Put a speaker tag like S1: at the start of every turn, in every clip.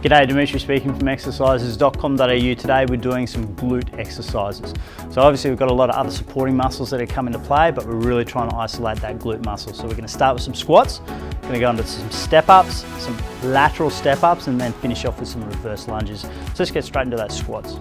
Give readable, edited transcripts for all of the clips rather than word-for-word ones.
S1: G'day, Dimitri speaking from Exercises.com.au. Today we're doing some glute exercises. So obviously we've got a lot of other supporting muscles that come into play, but we're really trying to isolate that glute muscle. So we're going to start with some squats, we're going to go into some step-ups, some lateral step-ups, and then finish off with some reverse lunges. So let's get straight into those squats.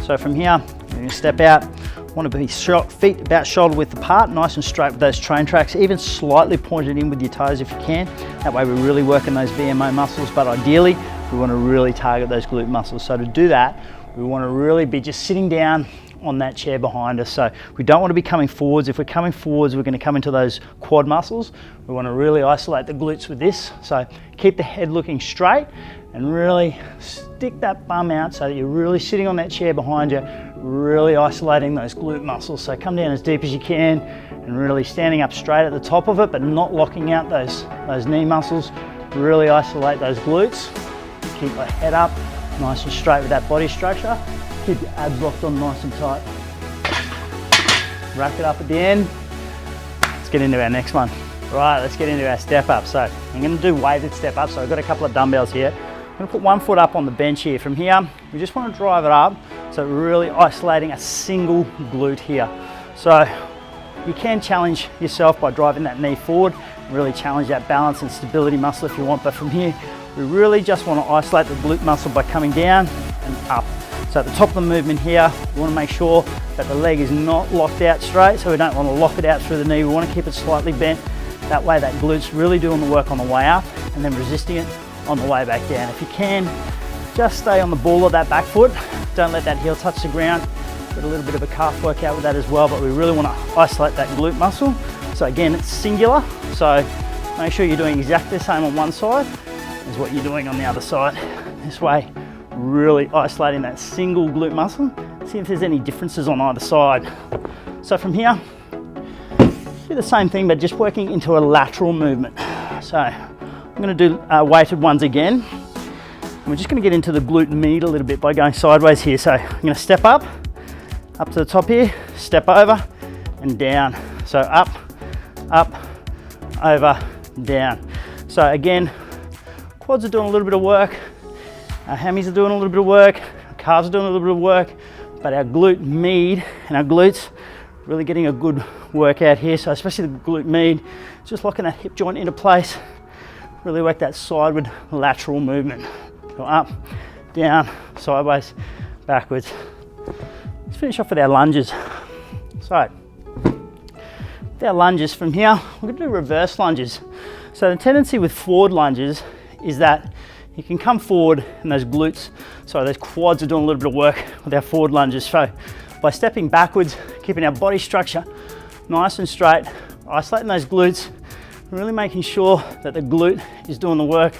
S1: So from here, you're going to step out. Want to be feet about shoulder width apart, nice and straight with those train tracks, even slightly pointed in with your toes if you can. That way we're really working those VMO muscles, but ideally we want to really target those glute muscles. So to do that, we want to really be just sitting down on that chair behind us. So we don't want to be coming forwards. If we're coming forwards, we're going to come into those quad muscles. We want to really isolate the glutes with this. So keep the head looking straight and really stick that bum out so that you're really sitting on that chair behind you, really isolating those glute muscles. So come down as deep as you can and really standing up straight at the top of it, but not locking out those knee muscles. Really isolate those glutes. Keep the head up, nice and straight with that body structure. Keep your abs locked on nice and tight. Rack it up at the end. Let's get into our next one. Right, let's get into our step up. So I'm going to do weighted step up. So I've got a couple of dumbbells here. I'm going to put one foot up on the bench here. From here, we just want to drive it up. So we're really isolating a single glute here. So you can challenge yourself by driving that knee forward, really challenge that balance and stability muscle if you want. But from here, we really just want to isolate the glute muscle by coming down and up. So at the top of the movement here, we want to make sure that the leg is not locked out straight, so we don't want to lock it out through the knee. We want to keep it slightly bent. That way that glute's really doing the work on the way up and then resisting it on the way back down. If you can, just stay on the ball of that back foot. Don't let that heel touch the ground. Get a little bit of a calf workout with that as well, but we really want to isolate that glute muscle. So again, it's singular, so make sure you're doing exactly the same on one side as what you're doing on the other side. This way, really isolating that single glute muscle. See if there's any differences on either side. So from here, do the same thing, but just working into a lateral movement. So I'm going to do weighted ones again. And we're just going to get into the glute med a little bit by going sideways here. So I'm going to step up to the top here, step over and down. So up, over, down. So again, quads are doing a little bit of work, our hammies are doing a little bit of work, our calves are doing a little bit of work, but our glute med and our glutes really getting a good workout here. So especially the glute med, just locking that hip joint into place, really work that sideward lateral movement. Go up, down, sideways, backwards. Let's finish off with our lunges. So with our lunges from here, we're going to do reverse lunges. So the tendency with forward lunges is that you can come forward and those glutes, those quads are doing a little bit of work with our forward lunges. So by stepping backwards, keeping our body structure nice and straight, isolating those glutes, really making sure that the glute is doing the work,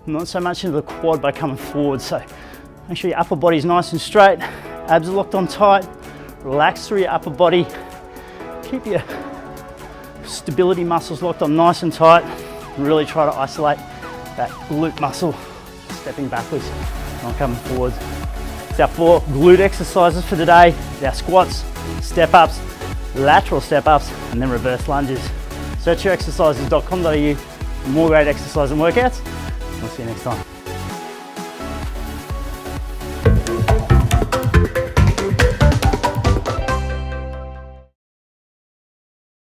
S1: not so much into the quad by coming forward. So make sure your upper body is nice and straight, abs are locked on tight, relax through your upper body, keep your stability muscles locked on nice and tight, really try to isolate that glute muscle, stepping backwards, not coming forwards. It's our 4 glute exercises for today. It's our squats, step ups, lateral step ups, and then reverse lunges. Search your exercises.com.au for more great exercise and workouts. I'll see you next time.